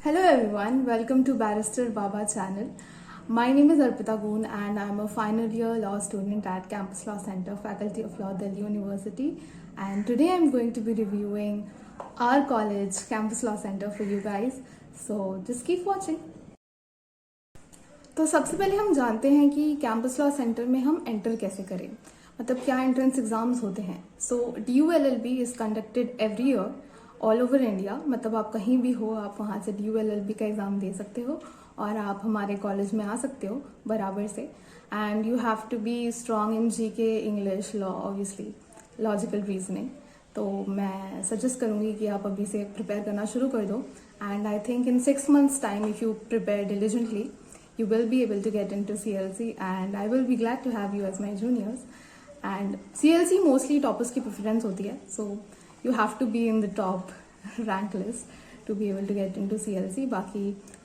Hello everyone, welcome to Barrister Baba channel. My name is Arpita Goon and I'm a final year law student at Campus Law Center, Faculty of Law, Delhi University. And today I'm going to be reviewing our college, Campus Law Center for you guys. So just keep watching. तो सबसे पहले हम जानते हैं कि campus law centre में हम enter कैसे करें, मतलब क्या एंट्रेंस एग्जाम्स होते हैं. सो DULLB is conducted every year all over India. मतलब आप कहीं भी हो, आप वहाँ से DULLB का एग्ज़ाम दे सकते हो और आप हमारे कॉलेज में आ सकते हो बराबर से. And you have to be strong in GK, English, law, obviously logical reasoning. तो मैं सजेस्ट करूँगी कि आप अभी से प्रिपेयर करना शुरू कर दो. And I think in 6 months time if you prepare diligently you will be able to get into CLC and I will be glad to have you as my juniors. And CLC mostly toppers की preference होती है, so you have to be in the top rank list to be able to get into CLC. बाकी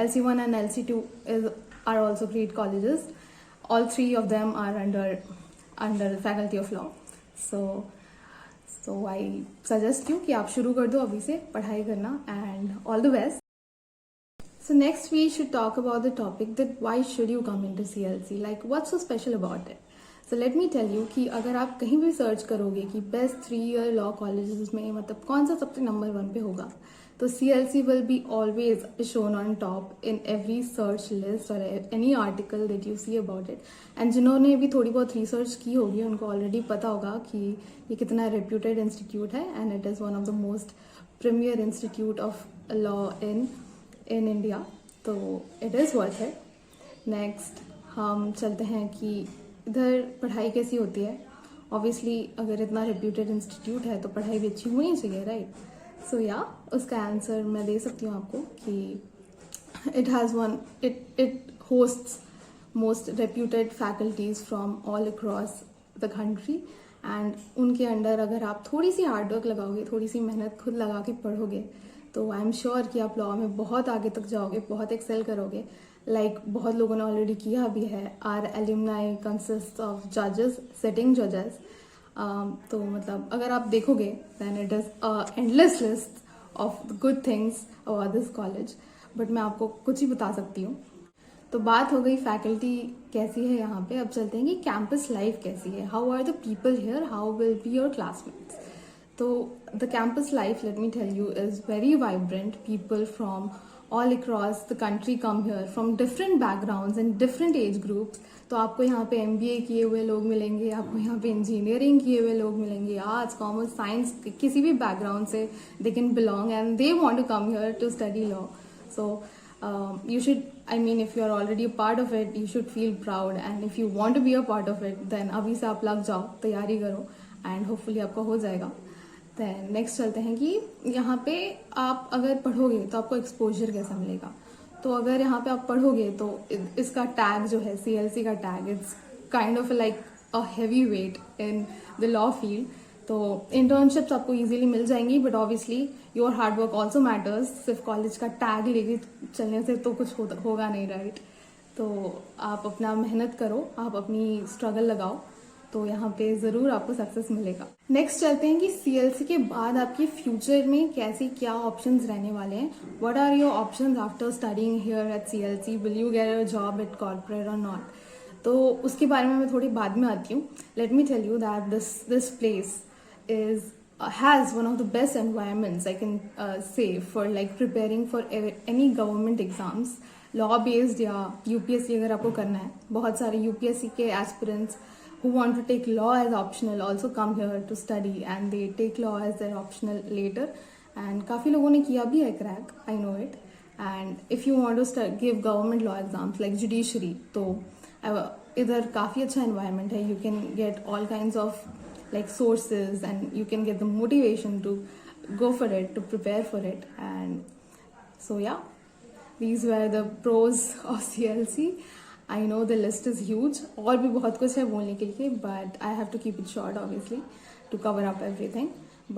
LC1 and LC2 are also great colleges. All three of them are under the Faculty of Law. So I suggest you कि आप शुरू कर दो अभी से पढ़ाई करना and all the best. So next we should talk about the topic that why should you come into CLC, like what's so special about it. So let me tell you कि अगर आप कहीं भी सर्च करोगे कि best 3-year law colleges में मतलब कौन सा सबसे नंबर 1 पे होगा, तो CLC will be always shown on top in every search list or any article that you see about it. And जिन्होंने भी थोड़ी बहुत रिसर्च की होगी उनको ऑलरेडी पता होगा कि ये कितना रेप्यूटेड इंस्टीट्यूट है and it is one of the most premier institute of law in India. तो इट इज़ वर्थ है. नेक्स्ट हम चलते हैं कि इधर पढ़ाई कैसी होती है. ऑब्वियसली अगर इतना रेप्यूटेड इंस्टीट्यूट है तो पढ़ाई भी अच्छी होनी चाहिए, राइट. सो या उसका आंसर मैं दे सकती हूँ आपको कि it hosts most reputed faculties from all across the country. And उनके अंडर अगर आप थोड़ी सी हार्डवर्क लगाओगे, थोड़ी सी मेहनत खुद लगा के पढ़ोगे, तो आई एम श्योर कि आप लॉ में बहुत आगे तक जाओगे, बहुत एक्सेल करोगे. लाइक बहुत लोगों ने ऑलरेडी किया भी है. आर एल्यूमनाई कंसिस्ट ऑफ जजेस, सिटिंग जजेस. तो मतलब अगर आप देखोगे then it is endless list of good things about this college. But मैं आपको कुछ ही बता सकती हूँ. तो बात हो गई फैकल्टी कैसी है यहाँ पे. अब चलते हैं कि कैंपस लाइफ कैसी है. How are the people here, how will be your classmates. So the campus life, let me tell you, is very vibrant. People from all across the country come here from different backgrounds and different age groups. तो आपको यहाँ पे MBA किए हुए लोग मिलेंगे, आपको यहाँ पे इंजीनियरिंग किए हुए लोग मिलेंगे, आर्ट्स, कॉमर्स, साइंस, किसी भी बैकग्राउंड से they can belong and they want to come here to study law. So you should, I mean, if you are already a part of it, you should feel proud. And if you want to be a part of it, then अभी से आप लग जाओ, तैयारी करो and hopefully आपका हो जाएगा. दैन नेक्स्ट चलते हैं कि यहाँ पे आप अगर पढ़ोगे तो आपको एक्सपोजर कैसा मिलेगा. तो अगर यहाँ पे आप पढ़ोगे तो इसका टैग जो है CLC का tag, it's kind of like a heavy weight in the law field. तो इंटर्नशिप्स आपको इजीली मिल जाएंगी, but obviously your hard work also matters. सिर्फ कॉलेज का टैग लेके चलने से तो कुछ होगा नहीं, राइट. तो आप अपना मेहनत करो, आप अपनी स्ट्रगल लगाओ, तो यहाँ पे ज़रूर आपको सक्सेस मिलेगा. नेक्स्ट चलते हैं कि CLC के बाद आपके फ्यूचर में कैसी क्या ऑप्शंस रहने वाले हैं. What are your options after studying here at CLC. Will you get a job at corporate or not. तो उसके बारे में मैं थोड़ी बाद में आती हूँ. Let me tell you that this place has one of the best environments I can say for like preparing for any government exams, law based या UPSC अगर आपको करना है. बहुत सारे UPSC के aspirants who want to take law as optional also come here to study and they take law as their optional later. And काफ़ी लोगों ने किया भी है crack, I know it. And if you want to give government law exams like judiciary, तो इधर काफ़ी अच्छा environment है. You can get all kinds of like sources and you can get the motivation to go for it, to prepare for it. And so yeah, these were the pros of CLC. I know the list is huge, और भी बहुत कुछ है बोलने के लिए, but I have to keep it short obviously to cover up everything.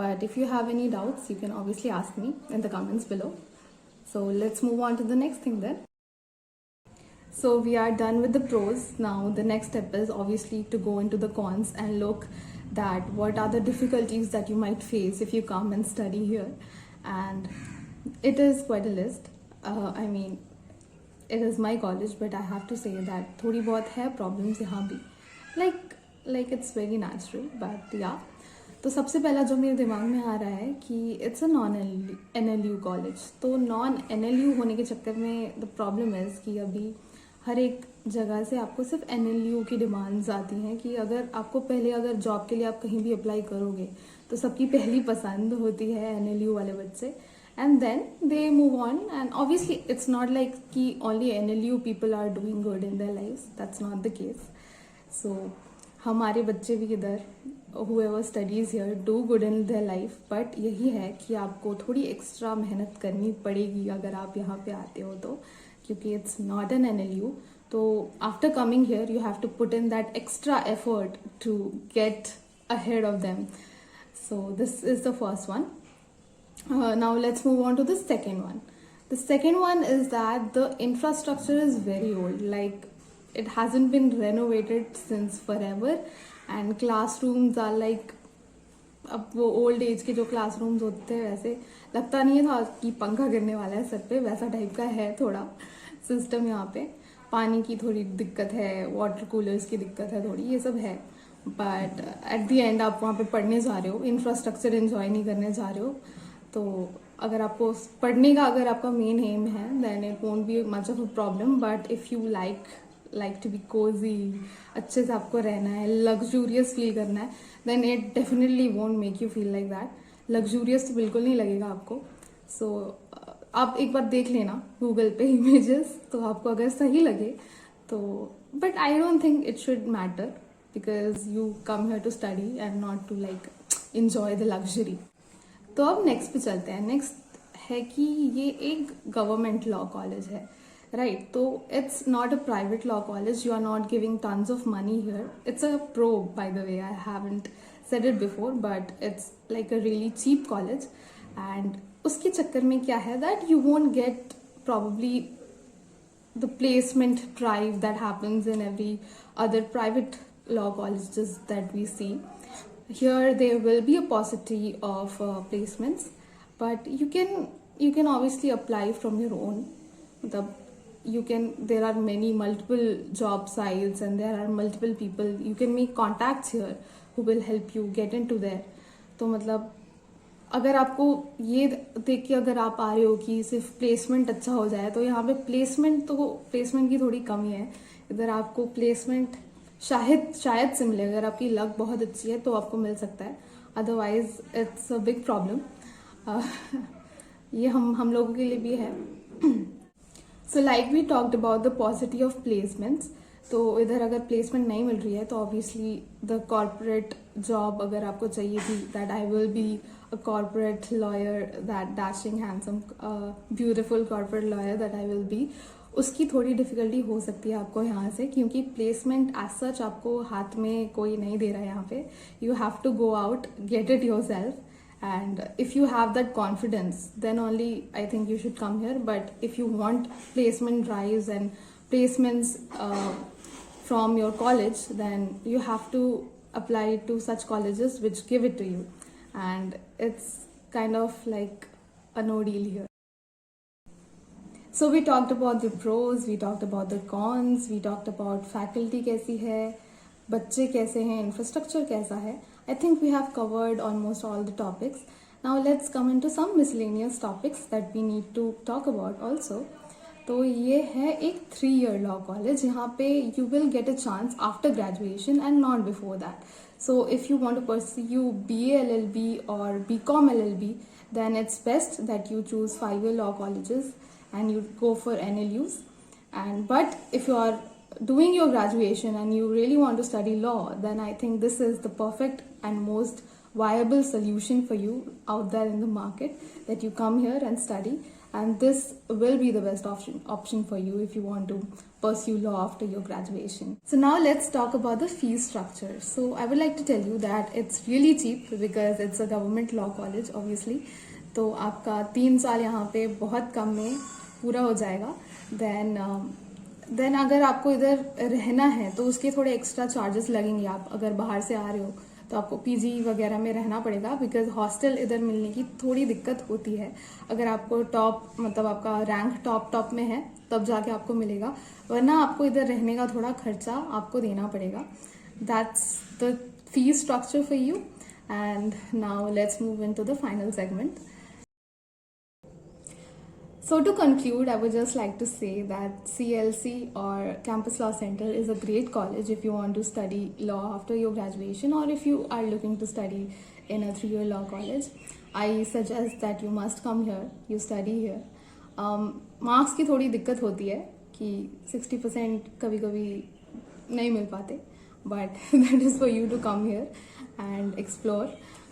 But if you have any doubts, you can obviously ask me in the comments below. So let's move on to the next thing then. So we are done with the pros. Now the next step is obviously to go into the cons and look that what are the difficulties that you might face if you come and study here. And it is quite a list. I mean it is my college, but I have to say that थोड़ी बहुत है problems यहाँ भी, like it's very natural, but yeah. तो सबसे पहला जो मेरे दिमाग में आ रहा है कि it's a non NLU college. तो नॉन NLU होने के चक्कर में द प्रॉब्लम इज़ कि अभी हर एक जगह से आपको सिर्फ NLU की डिमांड्स आती हैं कि अगर आपको पहले अगर जॉब के लिए आप कहीं भी अप्लाई करोगे तो सबकी पहली पसंद होती है NLU वाले बच्चे, and then they move on, and obviously it's not like ki only NLU people are doing good in their lives, that's not the case. So हमारे बच्चे भी इधर whoever studies here do good in their life, but यही है कि आपको थोड़ी extra मेहनत करनी पड़ेगी अगर आप यहाँ पे आते हो तो, क्योंकि it's not an NLU. तो after coming here you have to put in that extra effort to get ahead of them. So this is the first one. Now let's move on to the second one. The second one is that the infrastructure is very old, like it hasn't been renovated since forever, and classrooms are like, अब वो old age के जो classrooms होते हैं वैसे लगता नहीं था कि पंखा गिरने वाला है सर पे, वैसा टाइप का है थोड़ा सिस्टम यहाँ पे। पानी की थोड़ी दिक्कत है, वाटर कूलर्स की दिक्कत है थोड़ी, ये सब है, बट एट द एंड आप वहाँ पे पढ़ने जा रहे हो, इंफ्रास्ट्रक्चर एंजॉय नहीं करने जा रहे हो। तो अगर आपको पढ़ने का अगर आपका मेन एम है then it won't be much of a problem, but if you like to be cosy, अच्छे से आपको रहना है, लग्जूरियस फील करना है, then it definitely won't make you feel like that. Luxurious तो बिल्कुल नहीं लगेगा आपको। सो आप एक बार देख लेना गूगल पे इमेजेस, तो आपको अगर सही लगे तो, but I don't think it should matter because you come here to study and not to like enjoy the luxury. तो अब नेक्स्ट पे चलते हैं। नेक्स्ट है कि ये एक गवर्नमेंट लॉ कॉलेज है, राइट? तो it's not a private law college, you are not giving tons of money here, it's a pro by the way, I haven't said it before, but it's like a really cheap college. And उसके चक्कर में क्या है that you won't get probably the placement drive that happens in every other private law colleges that we see. Here there will be a paucity of placements, but you can obviously apply from your own. There are multiple job sites and there are multiple people, you can make contacts here who will help you get into there. तो मतलब अगर आपको ये देख के अगर आप आ रहे हो कि सिर्फ प्लेसमेंट अच्छा हो जाए, तो यहाँ पे प्लेसमेंट की थोड़ी कमी है। इधर आपको प्लेसमेंट शायद से मिले, अगर आपकी लक बहुत अच्छी है तो आपको मिल सकता है, otherwise it's a big problem. ये हम लोगों के लिए भी है। So like we talked about the possibility of placements, तो इधर अगर प्लेसमेंट नहीं मिल रही है तो ऑब्वियसली द कॉर्पोरेट जॉब अगर आपको चाहिए थी, that I will be a corporate lawyer, that dashing handsome beautiful corporate lawyer that I will be, उसकी थोड़ी डिफिकल्टी हो सकती है आपको यहाँ से, क्योंकि प्लेसमेंट एज सच आपको हाथ में कोई नहीं दे रहा है यहाँ पे। You have to go out, get it yourself, and if you have that confidence then only I think you should come here. But if you want placement drives and placements from your college, then you have to apply to such colleges which give it to you, and it's kind of like a no deal here. So we talked about the pros, we talked about the cons, we talked about faculty कैसी है, बच्चे कैसे हैं, infrastructure कैसा है. I think we have covered almost all the topics. Now let's come into some miscellaneous topics that we need to talk about also. तो ये है एक 3-year law college, यहाँ पे you will get a chance after graduation and not before that. So if you want to pursue BA LLB or BCom LLB, then it's best that you choose 5-year law colleges and you go for NLUs. But if you are doing your graduation and you really want to study law, then I think this is the perfect and most viable solution for you out there in the market, that you come here and study, and this will be the best option for you if you want to pursue law after your graduation. So now let's talk about the fee structure. So I would like to tell you that it's really cheap because it's a government law college obviously. तो आपका 3 साल यहाँ पे बहुत कम में पूरा हो जाएगा. देन अगर आपको इधर रहना है तो उसके थोड़े एक्स्ट्रा चार्जेस लगेंगे. आप अगर बाहर से आ रहे हो तो आपको पीजी वगैरह में रहना पड़ेगा, बिकॉज हॉस्टल इधर मिलने की थोड़ी दिक्कत होती है। अगर आपको टॉप मतलब आपका रैंक टॉप में है तब जाके आपको मिलेगा, वरना आपको इधर रहने का थोड़ा खर्चा आपको देना पड़ेगा। That's the fees structure for you. And now let's move into the final segment. So to conclude, I would just like to say that CLC or Campus Law Center is a great college if you want to study law after your graduation, or if you are looking to study in a 3-year law college. I suggest that you must come here, you study here. Marks की थोड़ी दिक्कत होती है कि 60% कभी कभी नहीं मिल पाते, but that is for you to come here and explore.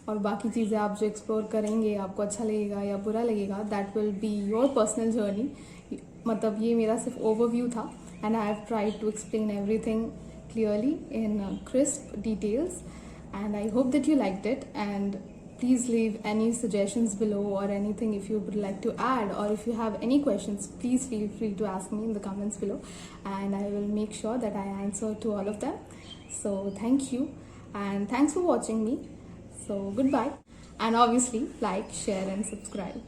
और बाकी चीज़ें आप जो एक्सप्लोर करेंगे, आपको अच्छा लगेगा या बुरा लगेगा, that will be your personal journey. मतलब ये मेरा सिर्फ ओवरव्यू था, and I have tried to explain everything clearly in crisp details, and I hope that you liked it. And please leave any suggestions below or anything if you would like to add, or if you have any questions, please feel free to ask me in the comments below, and I will make sure that I answer to all of them. So thank you, and thanks for watching me. So goodbye, and obviously like, share and subscribe.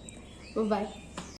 Bye bye.